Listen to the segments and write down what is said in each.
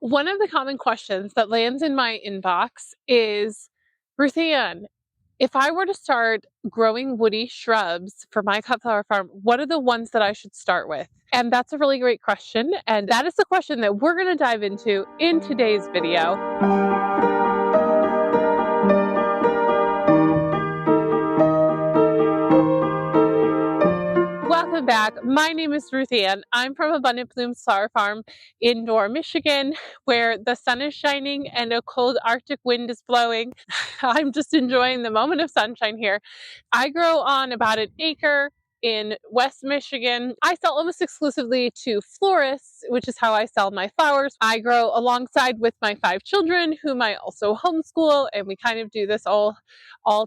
One of the common questions that lands in my inbox is, Ruthann, if I were to start growing woody shrubs for my cut flower farm, what are the ones that I should start with? And that's a really great question. And that is the question that we're going to dive into in today's video. Welcome back. My name is Ruthann. I'm from Abundant Blooms Flower Farm in Door, Michigan, where the sun is shining and a cold Arctic wind is blowing. I'm just enjoying the moment of sunshine here. I grow on about an acre in West Michigan. I sell almost exclusively to florists, which is how I sell my flowers. I grow alongside with my 5 children, whom I also homeschool, and we kind of do this all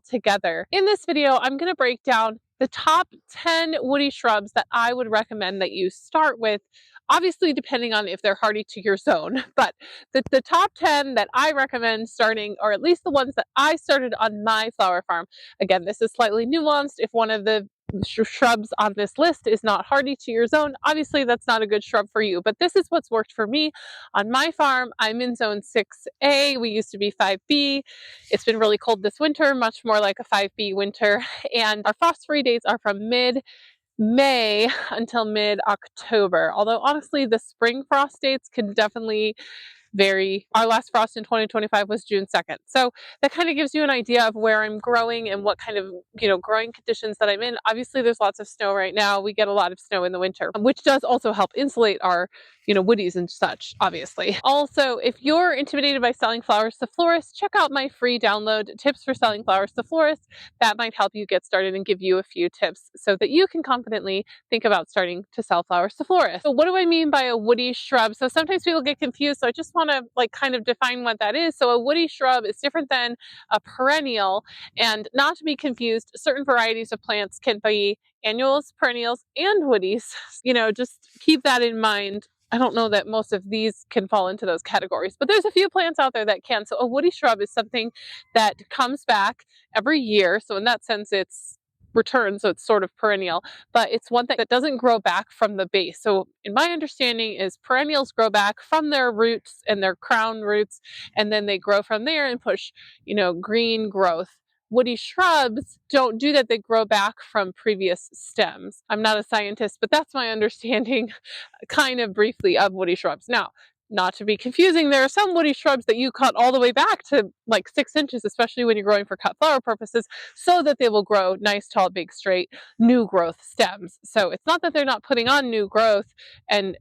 together. In this video, I'm going to break down the top 10 woody shrubs that I would recommend that you start with, obviously depending on if they're hardy to your zone, but the top 10 that I recommend starting, or at least the ones that I started on my flower farm. Again, this is slightly nuanced. If one of the shrubs on this list is not hardy to your zone, obviously that's not a good shrub for you, but this is what's worked for me on my farm. I'm in zone 6A. We used to be 5B. It's been really cold this winter, much more like a 5B winter, and our frost-free days are from mid-May until mid-October. Although honestly, the spring frost dates can definitely vary. Our last frost in 2025 was June 2nd. So that kind of gives you an idea of where I'm growing and what kind of, growing conditions that I'm in. Obviously, there's lots of snow right now. We get a lot of snow in the winter, which does also help insulate our, woodies and such, obviously. Also, if you're intimidated by selling flowers to florists, check out my free download, Tips for Selling Flowers to Florists. That might help you get started and give you a few tips so that you can confidently think about starting to sell flowers to florists. So what do I mean by a woody shrub? So sometimes people get confused. So I just want to kind of define what that is. So a woody shrub is different than a perennial, and not to be confused, certain varieties of plants can be annuals, perennials, and woodies. Just keep that in mind. I don't know that most of these can fall into those categories, but there's a few plants out there that can. So a woody shrub is something that comes back every year. So in that sense, it's return, so it's sort of perennial, but it's one thing that doesn't grow back from the base. So in my understanding is perennials grow back from their roots and their crown roots, and then they grow from there and push, green growth. Woody shrubs don't do that. They grow back from previous stems. I'm not a scientist, but that's my understanding kind of briefly of woody shrubs. Now, not to be confusing, there are some woody shrubs that you cut all the way back to like 6 inches, especially when you're growing for cut flower purposes, so that they will grow nice, tall, big, straight, new growth stems. So it's not that they're not putting on new growth and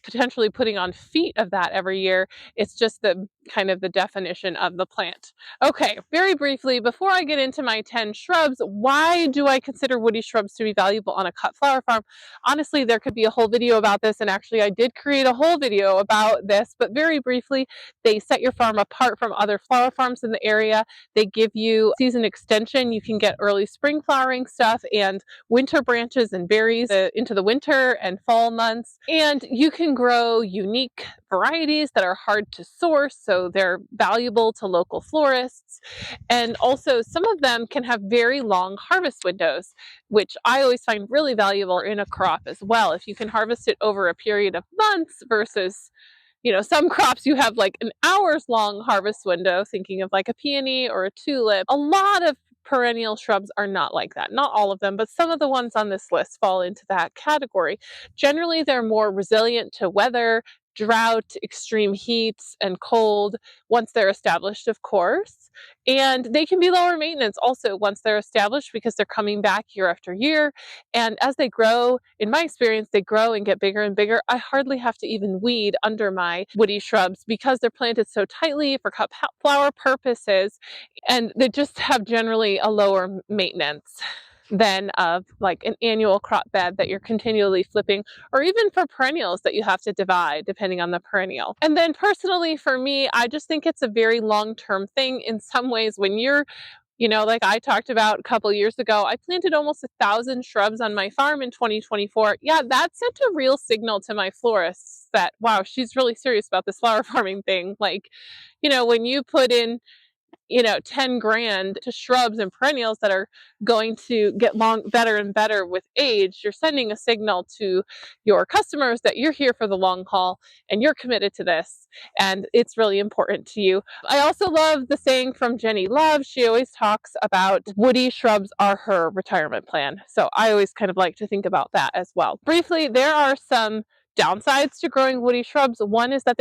potentially putting on feet of that every year. It's just the kind of the definition of the plant. Okay, very briefly, before I get into my 10 shrubs, why do I consider woody shrubs to be valuable on a cut flower farm? Honestly, there could be a whole video about this, and actually I did create a whole video about this, but very briefly, they set your farm apart from other flower farms in the area. They give you season extension. You can get early spring flowering stuff and winter branches and berries into the winter and fall months, and you can grow unique varieties that are hard to source, so they're valuable to local florists. And also, some of them can have very long harvest windows, which I always find really valuable in a crop as well. If you can harvest it over a period of months versus, some crops you have like an hours long harvest window, thinking of like a peony or a tulip. A lot of perennial shrubs are not like that. Not all of them, but some of the ones on this list fall into that category. Generally, they're more resilient to weather, drought, extreme heats, and cold once they're established, of course. And they can be lower maintenance also once they're established, because they're coming back year after year. And as they grow, in my experience, they grow and get bigger and bigger. I hardly have to even weed under my woody shrubs because they're planted so tightly for cut flower purposes, and they just have generally a lower maintenance than of like an annual crop bed that you're continually flipping, or even for perennials that you have to divide depending on the perennial. And then personally for me, I just think it's a very long-term thing. In some ways, when you're, like I talked about a couple years ago, I planted almost 1,000 shrubs on my farm in 2024. Yeah, that sent a real signal to my florists that, wow, she's really serious about this flower farming thing. Like, when you put in 10 grand to shrubs and perennials that are going to get better and better with age, you're sending a signal to your customers that you're here for the long haul and you're committed to this and it's really important to you. I also love the saying from Jenny Love. She always talks about woody shrubs are her retirement plan. So I always kind of like to think about that as well. Briefly, there are some downsides to growing woody shrubs. One is that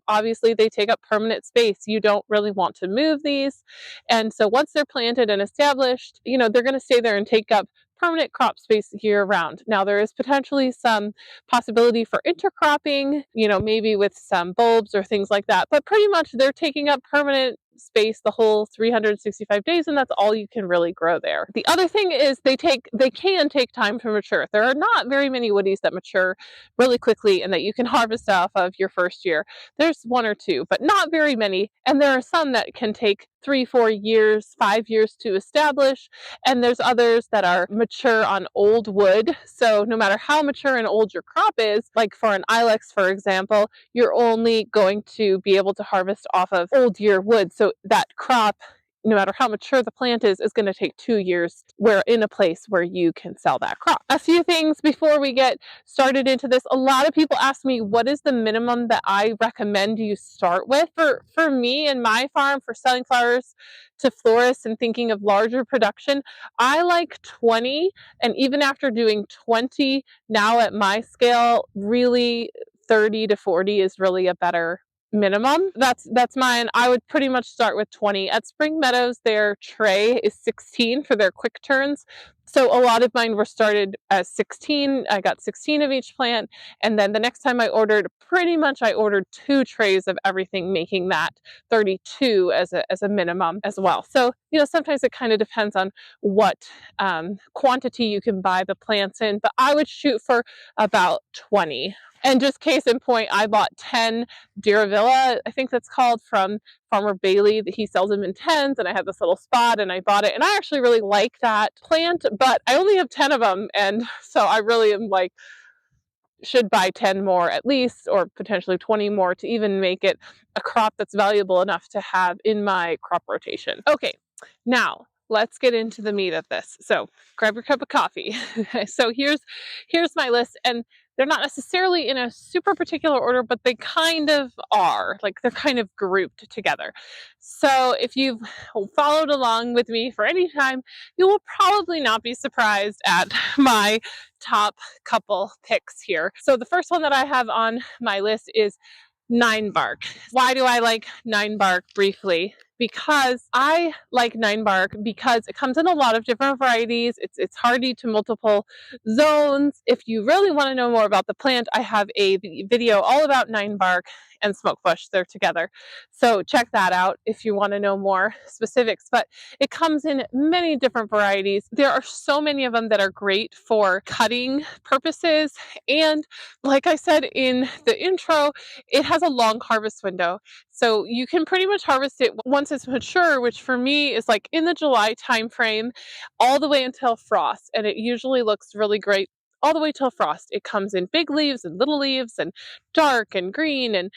obviously they take up permanent space. You don't really want to move these. And so once they're planted and established, they're going to stay there and take up permanent crop space year round. Now there is potentially some possibility for intercropping, maybe with some bulbs or things like that, but pretty much they're taking up permanent space the whole 365 days, and that's all you can really grow there. The other thing is they can take time to mature. There are not very many woodies that mature really quickly and that you can harvest off of your first year. There's one or two, but not very many, and there are some that can take 3-4 years, 5 years to establish, and there's others that are mature on old wood. So no matter how mature and old your crop is, like for an ilex, for example, you're only going to be able to harvest off of old year wood. So that crop, no matter how mature the plant is going to take 2 years. We're in a place where you can sell that crop. A few things before we get started into this. A lot of people ask me, what is the minimum that I recommend you start with? For me and my farm, for selling flowers to florists and thinking of larger production, I like 20. And even after doing 20, now at my scale, really 30 to 40 is really a better minimum. That's mine. I would pretty much start with 20. At Spring Meadows, their tray is 16 for their quick turns. So a lot of mine were started as 16. I got 16 of each plant. And then the next time I ordered, I ordered 2 trays of everything, making that 32 as a minimum as well. So, sometimes it kind of depends on what quantity you can buy the plants in, but I would shoot for about 20. And just case in point, I bought 10 Diravilla, I think that's called, from Farmer Bailey. He sells them in 10s, and I had this little spot and I bought it, and I actually really like that plant, but I only have 10 of them, and so I really am like, should buy 10 more at least, or potentially 20 more to even make it a crop that's valuable enough to have in my crop rotation. Okay, now let's get into the meat of this. So grab your cup of coffee. So here's my list, and they're not necessarily in a super particular order, but they kind of are. Like, they're kind of grouped together. So if you've followed along with me for any time, you will probably not be surprised at my top couple picks here. So the first one that I have on my list is Ninebark. Why do I like Ninebark briefly? Because I like Ninebark because it comes in a lot of different varieties. It's hardy to multiple zones. If you really want to know more about the plant, I have a video all about Ninebark and Smokebush. They're together. So check that out if you want to know more specifics. But it comes in many different varieties. There are so many of them that are great for cutting purposes. And like I said in the intro, it has a long harvest window. So you can pretty much harvest it once it's mature, which for me is like in the July timeframe, all the way until frost. And it usually looks really great all the way till frost. It comes in big leaves and little leaves and dark and green and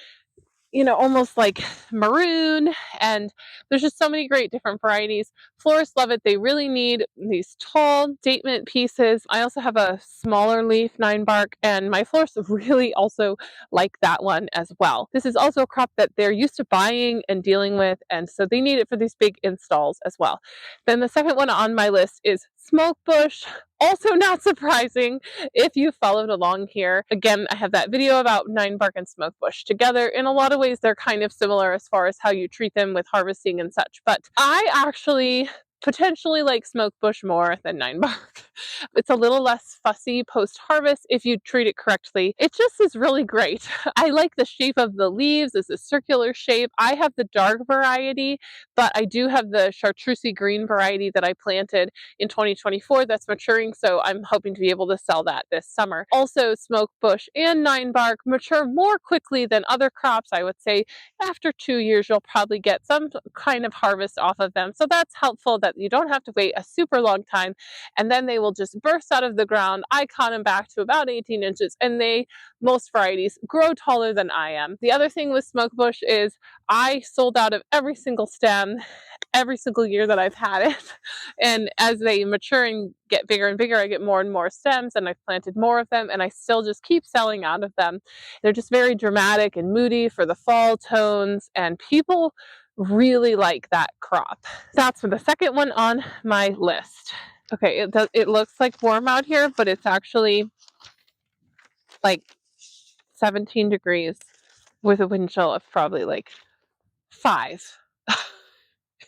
almost like maroon, and there's just so many great different varieties. Florists love it. They really need these tall statement pieces. I also have a smaller leaf Ninebark, and my florists really also like that one as well. This is also a crop that they're used to buying and dealing with, and so they need it for these big installs as well. Then the second one on my list is Smokebush. Also not surprising if you followed along here. Again, I have that video about Ninebark and Smokebush together. In a lot of ways, they're kind of similar as far as how you treat them with harvesting and such. But I actually potentially like Smokebush more than Ninebark. It's a little less fussy post-harvest if you treat it correctly. It just is really great. I like the shape of the leaves. It's a circular shape. I have the dark variety, but I do have the chartreusey green variety that I planted in 2024 that's maturing, so I'm hoping to be able to sell that this summer. Also, Smokebush and Ninebark mature more quickly than other crops. I would say after 2 years, you'll probably get some kind of harvest off of them. So that's helpful that that you don't have to wait a super long time, and then they will just burst out of the ground. I caught them back to about 18 inches, and most varieties grow taller than I am. The other thing with Smokebush is I sold out of every single stem every single year that I've had it. And as they mature and get bigger and bigger, I get more and more stems, and I've planted more of them, and I still just keep selling out of them. They're just very dramatic and moody for the fall tones, and people really like that crop. That's for the second one on my list. Okay, it looks like warm out here, but it's actually like 17 degrees with a wind chill of probably like 5.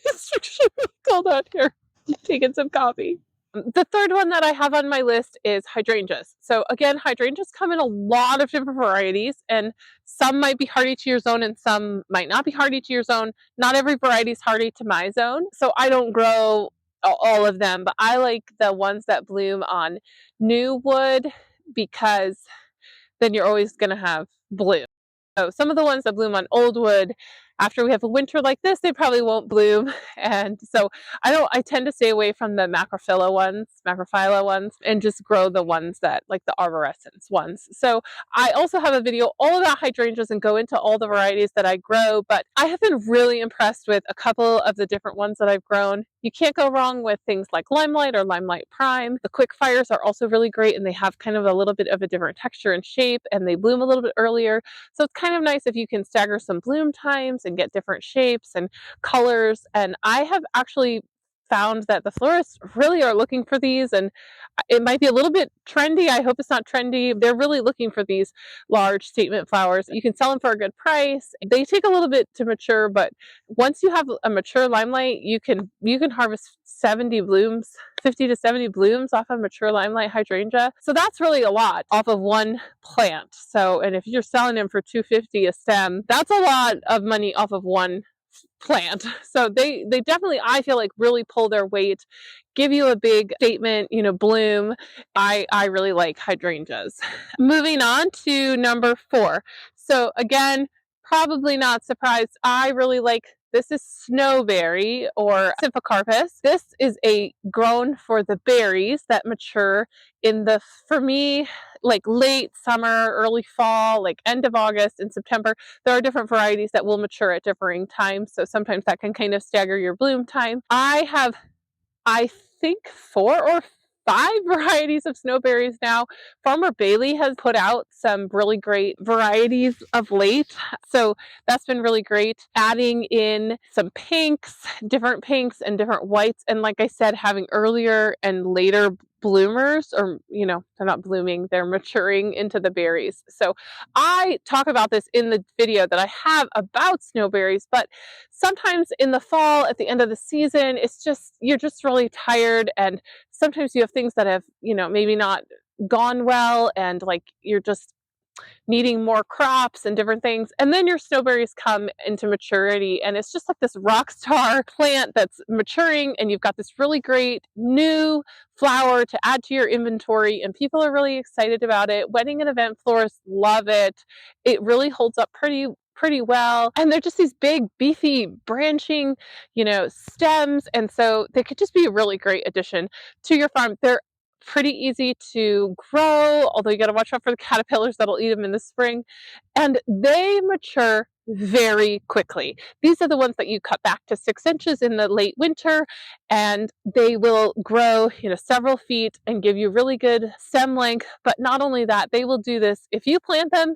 It's really cold out here. I'm taking some coffee. The third one that I have on my list is hydrangeas. So again, hydrangeas come in a lot of different varieties, and some might be hardy to your zone and some might not be hardy to your zone. Not every variety is hardy to my zone, so I don't grow all of them, but I like the ones that bloom on new wood because then you're always going to have bloom. So some of the ones that bloom on old wood, after we have a winter like this, they probably won't bloom. And so I tend to stay away from the macrophylla ones, and just grow the ones that like the arborescens ones. So I also have a video all about hydrangeas and go into all the varieties that I grow, but I have been really impressed with a couple of the different ones that I've grown. You can't go wrong with things like Limelight or Limelight Prime. The quick fires are also really great, and they have kind of a little bit of a different texture and shape, and they bloom a little bit earlier. So it's kind of nice if you can stagger some bloom times and get different shapes and colors. And I have actually found that the florists really are looking for these, and it might be a little bit trendy. I hope it's not trendy. They're really looking for these large statement flowers. You can sell them for a good price. They take a little bit to mature, but once you have a mature limelight, you can harvest 70 blooms, 50 to 70 blooms off of mature limelight hydrangea. So that's really a lot off of one plant. So, and if you're selling them for $250 a stem, that's a lot of money off of one plant. So they definitely, I feel like, really pull their weight, give you a big statement, bloom. I really like hydrangeas. Moving on to number 4. So again, probably not surprised, I really like, this is Snowberry or Symphocarpus. This is grown for the berries that mature for me, like late summer, early fall, like end of August and September. There are different varieties that will mature at differing times, so sometimes that can kind of stagger your bloom time. I think 4 or 5 varieties of snowberries now. Farmer Bailey has put out some really great varieties of late, so that's been really great. Adding in some different pinks and different whites, and like I said, having earlier and later bloomers, or they're not blooming, they're maturing into the berries. So I talk about this in the video that I have about snowberries, but sometimes in the fall, at the end of the season, you're just really tired, and sometimes you have things that have maybe not gone well, and like you're just needing more crops and different things. And then your snowberries come into maturity, and it's just like this rock star plant that's maturing, and you've got this really great new flower to add to your inventory, and people are really excited about it. Wedding and event florists love it. It really holds up pretty well, and they're just these big beefy branching stems, and so they could just be a really great addition to your farm. They're pretty easy to grow, although you got to watch out for the caterpillars that'll eat them in the spring, and they mature very quickly. These are the ones that you cut back to 6 inches in the late winter, and they will grow several feet and give you really good stem length. But not only that, they will do this if you plant them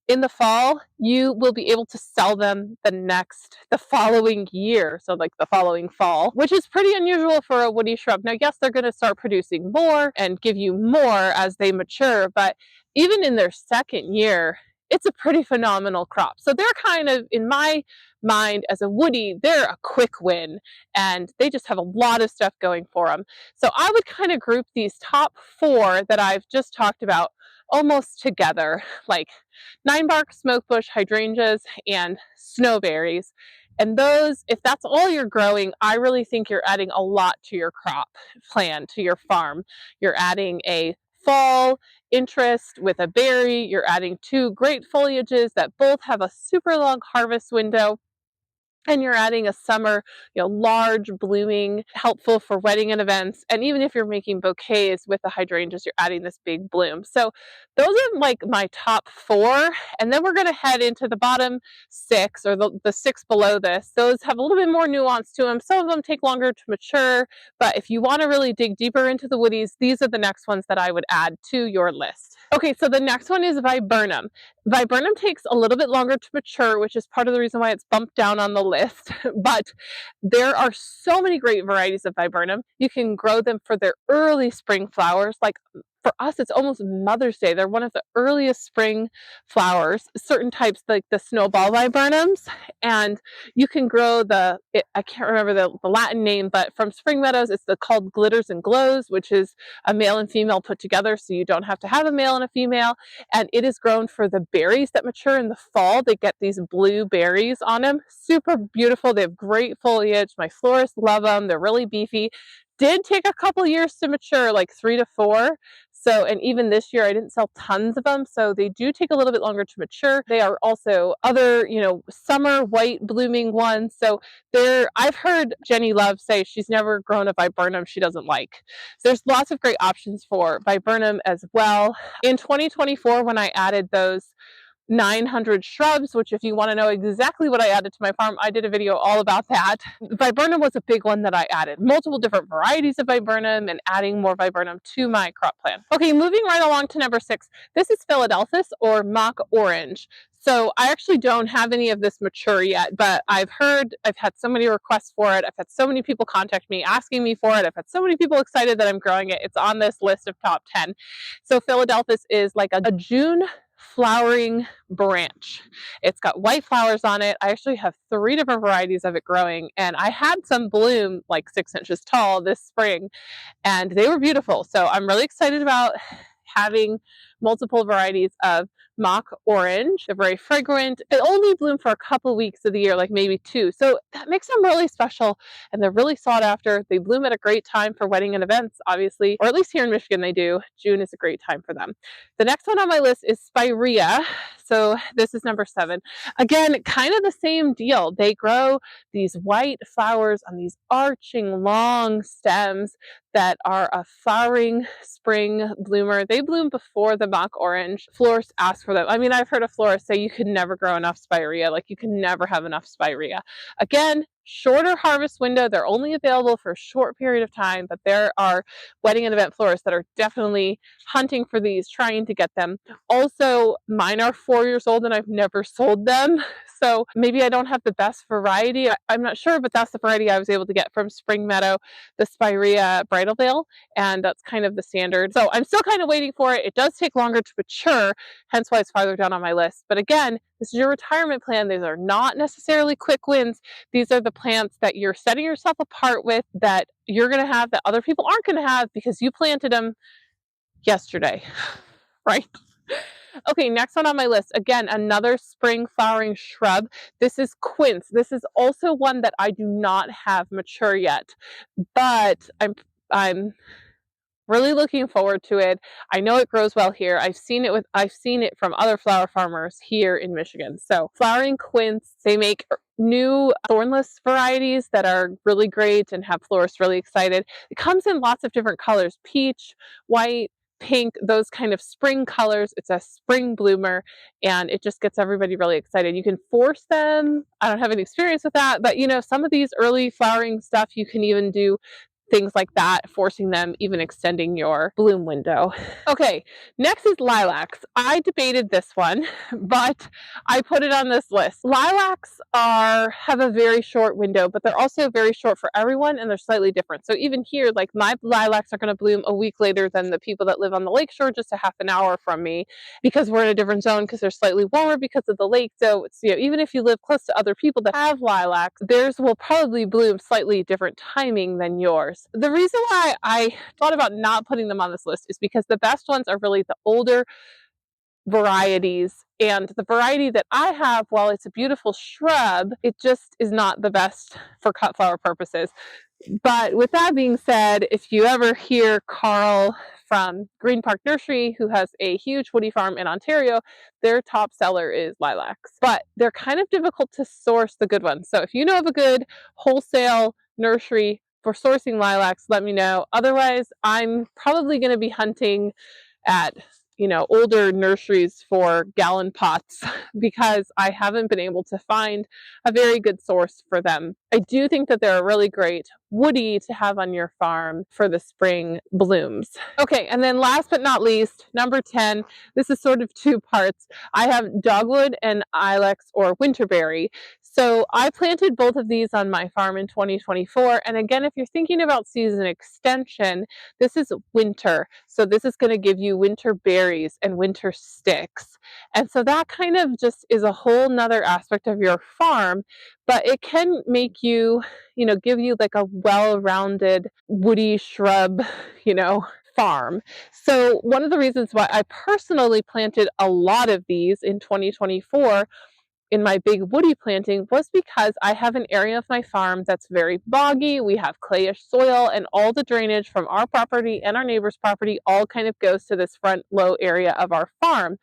in the fall, you will be able to sell them the following year. So like the following fall, which is pretty unusual for a woody shrub. Now, yes, they're going to start producing more and give you more as they mature, but even in their second year, it's a pretty phenomenal crop. So they're kind of, in my mind, as a woody, they're a quick win, and they just have a lot of stuff going for them. So I would kind of group these top 4 that I've just talked about almost together, like Ninebark, Smokebush, hydrangeas, and snowberries. And those, if that's all you're growing, I really think you're adding a lot to your crop plan, to your farm. You're adding a fall interest with a berry. You're adding 2 great foliages that both have a super long harvest window. and you're adding a summer, large blooming, helpful for wedding and events. And even if you're making bouquets with the hydrangeas, you're adding this big bloom. So those are like my top 4. And then we're going to head into the bottom 6, or the 6 below this. Those have a little bit more nuance to them. Some of them take longer to mature, but if you want to really dig deeper into the woodies, these are the next ones that I would add to your list. Okay, so the next one is Viburnum. Viburnum takes a little bit longer to mature, which is part of the reason why it's bumped down on the list. But there are so many great varieties of Viburnum. You can grow them for their early spring flowers. Like for us, it's almost Mother's Day. They're one of the earliest spring flowers, certain types like the snowball viburnums. And you can grow I can't remember the Latin name, but from Spring Meadows, it's called Glitters and Glows, which is a male and female put together. So you don't have to have a male and a female. And it is grown for the berries that mature in the fall. They get these blue berries on them. Super beautiful. They have great foliage. My florists love them. They're really beefy. Did take a couple years to mature, like 3 to 4. So, and even this year I didn't sell tons of them. So they do take a little bit longer to mature. They are also other, summer white blooming ones. So I've heard Jenny Love say she's never grown a viburnum she doesn't like. So there's lots of great options for viburnum as well. In 2024, when I added those 900 shrubs, which if you want to know exactly what I added to my farm, I did a video all about that. Viburnum was a big one that I added. Multiple different varieties of viburnum and adding more viburnum to my crop plan. Okay, moving right along to number 6. This is Philadelphus, or mock orange. So I actually don't have any of this mature yet, but I've had so many requests for it. I've had so many people contact me asking me for it. I've had so many people excited that I'm growing it. It's on this list of top 10. So Philadelphus is like a June flowering branch. It's got white flowers on it. I actually have 3 different varieties of it growing, and I had some bloom like 6 inches tall this spring, and they were beautiful. So I'm really excited about having multiple varieties of mock orange. They're very fragrant. They only bloom for a couple weeks of the year, like maybe 2. So that makes them really special, and they're really sought after. They bloom at a great time for wedding and events, obviously, or at least here in Michigan they do. June is a great time for them. The next one on my list is Spirea. So this is number 7. Again, kind of the same deal. They grow these white flowers on these arching long stems that are a flowering spring bloomer. They bloom before the mock orange. Florists ask for them. I mean, I've heard a florist say you can never grow enough Spirea. Like you can never have enough Spirea. Again, shorter harvest window. They're only available for a short period of time, but there are wedding and event florists that are definitely hunting for these, trying to get them. Also, mine are 4 years old and I've never sold them. So maybe I don't have the best variety. I'm not sure, but that's the variety I was able to get from Spring Meadow, the Spirea Bridal Veil, and that's kind of the standard. So I'm still kind of waiting for it. It does take longer to mature, hence why it's farther down on my list. But again, this is your retirement plan. These are not necessarily quick wins. These are the plants that you're setting yourself apart with, that you're going to have that other people aren't going to have because you planted them yesterday, right? Okay, next one on my list. Again, another spring flowering shrub. This is Quince. This is also one that I do not have mature yet, but I'm really looking forward to it. I know it grows well here. I've seen it from other flower farmers here in Michigan. So flowering quince, they make new thornless varieties that are really great and have florists really excited. It comes in lots of different colors: peach, white, pink, those kind of spring colors. It's a spring bloomer and it just gets everybody really excited. You can force them. I don't have any experience with that, but some of these early flowering stuff, you can even do things like that, forcing them, even extending your bloom window. Okay, next is lilacs. I debated this one, but I put it on this list. Lilacs have a very short window, but they're also very short for everyone, and they're slightly different. So even here, like my lilacs are going to bloom a week later than the people that live on the lakeshore, just a half an hour from me, because we're in a different zone, because they're slightly warmer because of the lake. So it's, even if you live close to other people that have lilacs, theirs will probably bloom slightly different timing than yours. The reason why I thought about not putting them on this list is because the best ones are really the older varieties, and the variety that I have, while it's a beautiful shrub, it just is not the best for cut flower purposes. But with that being said, if you ever hear Carl from Green Park Nursery, who has a huge woody farm in Ontario, their top seller is lilacs. But they're kind of difficult to source the good ones. So if you know of a good wholesale nursery for sourcing lilacs, let me know. Otherwise, I'm probably going to be hunting at older nurseries for gallon pots because I haven't been able to find a very good source for them. I do think that they're a really great woody to have on your farm for the spring blooms. Okay, and then last but not least, number 10, this is sort of two parts. I have dogwood and ilex or winterberry. So I planted both of these on my farm in 2024. And again, if you're thinking about season extension, this is winter. So this is going to give you winter berries and winter sticks. And so that kind of just is a whole nother aspect of your farm, but it can make you, give you like a well-rounded woody shrub, farm. So one of the reasons why I personally planted a lot of these in 2024 in my big woody planting was because I have an area of my farm that's very boggy. We have clayish soil, and all the drainage from our property and our neighbor's property all kind of goes to this front low area of our farm,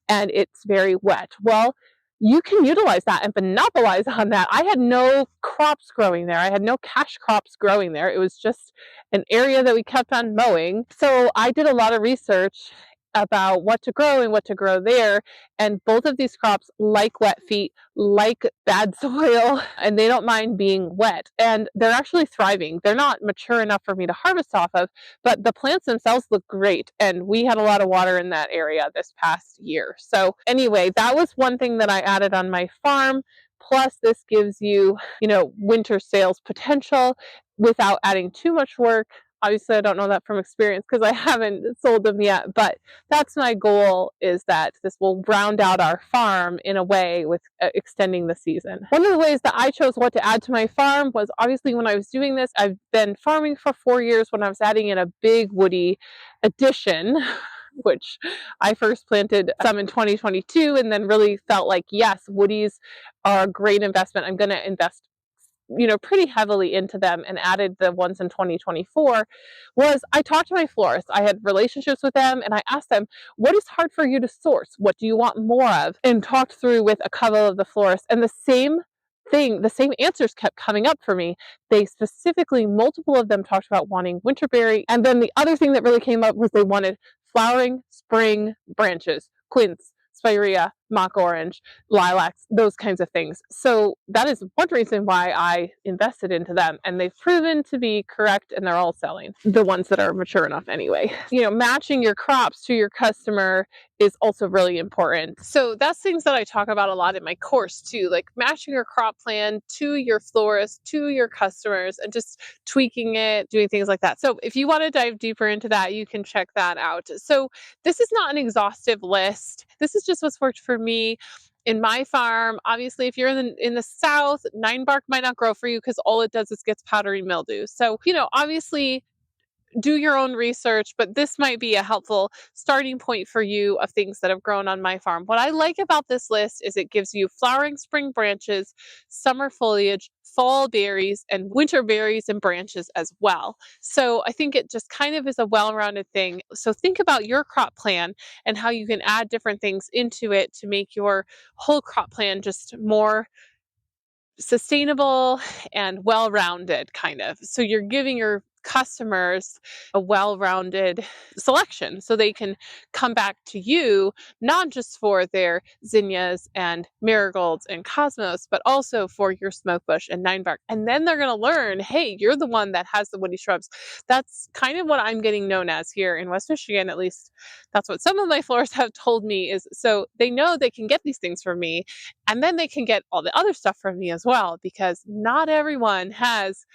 and it's very wet. Well, you can utilize that and monopolize on that. I had no crops growing there. I had no cash crops growing there. It was just an area that we kept on mowing. So I did a lot of research about what to grow and what to grow there. And both of these crops like wet feet, like bad soil, and they don't mind being wet. And they're actually thriving. They're not mature enough for me to harvest off of, but the plants themselves look great. And we had a lot of water in that area this past year. So anyway, that was one thing that I added on my farm. Plus, this gives you, winter sales potential without adding too much work. Obviously, I don't know that from experience because I haven't sold them yet, but that's my goal, is that this will round out our farm in a way with extending the season. One of the ways that I chose what to add to my farm was obviously when I was doing this, I've been farming for 4 years when I was adding in a big woody addition, which I first planted some in 2022 and then really felt like, yes, woodies are a great investment. I'm going to invest pretty heavily into them, and added the ones in 2024, was I talked to my florists. I had relationships with them, and I asked them, what is hard for you to source? What do you want more of? And talked through with a couple of the florists, and the same answers kept coming up for me. They specifically, multiple of them talked about wanting winterberry. And then the other thing that really came up was they wanted flowering spring branches, quince, spirea, mock orange, lilacs, those kinds of things. So that is one reason why I invested into them, and they've proven to be correct, and they're all selling, the ones that are mature enough anyway. Matching your crops to your customer is also really important. So that's things that I talk about a lot in my course too, like matching your crop plan to your florist, to your customers, and just tweaking it, doing things like that. So if you want to dive deeper into that, you can check that out. So this is not an exhaustive list. This is just what's worked for me in my farm. Obviously, if you're in the south, Ninebark might not grow for you because all it does is gets powdery mildew. So, obviously do your own research, but this might be a helpful starting point for you of things that have grown on my farm. What I like about this list is it gives you flowering spring branches, summer foliage, fall berries, and winter berries and branches as well. So I think it just kind of is a well-rounded thing. So think about your crop plan and how you can add different things into it to make your whole crop plan just more sustainable and well-rounded, kind of. So you're giving your customers a well-rounded selection so they can come back to you, not just for their zinnias and marigolds and cosmos, but also for your smokebush and ninebark. And then they're going to learn, hey, you're the one that has the woody shrubs. That's kind of what I'm getting known as here in West Michigan. At least that's what some of my florists have told me, is so they know they can get these things from me, and then they can get all the other stuff from me as well, because not everyone has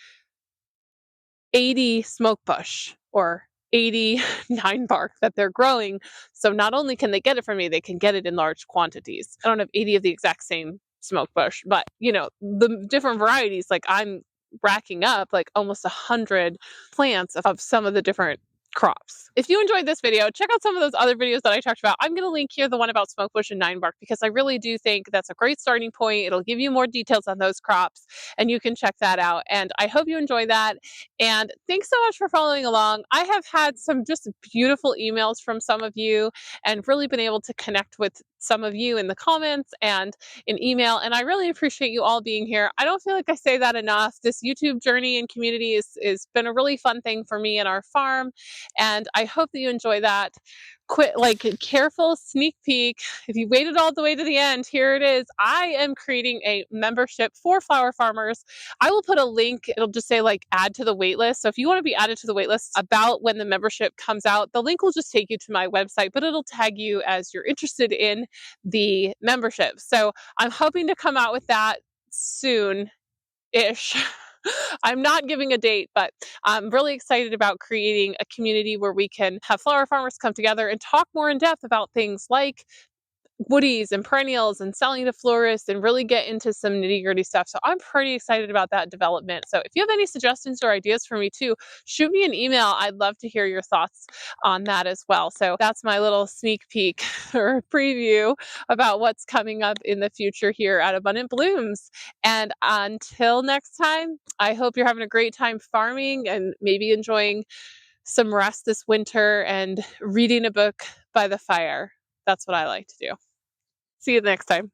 80 smokebush or 80 ninebark that they're growing. So not only can they get it from me, they can get it in large quantities. I don't have 80 of the exact same smokebush, but the different varieties, like I'm racking up like almost 100 plants of some of the different crops. If you enjoyed this video, check out some of those other videos that I talked about. I'm going to link here the one about Smokebush and Ninebark because I really do think that's a great starting point. It'll give you more details on those crops and you can check that out. And I hope you enjoy that. And thanks so much for following along. I have had some just beautiful emails from some of you and really been able to connect with some of you in the comments and in email. And I really appreciate you all being here. I don't feel like I say that enough. This YouTube journey and community is been a really fun thing for me and our farm. And I hope that you enjoy that. Careful sneak peek. If you waited all the way to the end, here it is. I am creating a membership for flower farmers. I will put a link. It'll just say add to the waitlist. So if you want to be added to the waitlist about when the membership comes out, the link will just take you to my website, but it'll tag you as you're interested in the membership. So I'm hoping to come out with that soon-ish. I'm not giving a date, but I'm really excited about creating a community where we can have flower farmers come together and talk more in depth about things like woodies and perennials and selling to florists and really get into some nitty-gritty stuff. So I'm pretty excited about that development. So if you have any suggestions or ideas for me too, shoot me an email. I'd love to hear your thoughts on that as well. So that's my little sneak peek or preview about what's coming up in the future here at Abundant Blooms. And until next time, I hope you're having a great time farming and maybe enjoying some rest this winter and reading a book by the fire. That's what I like to do. See you next time.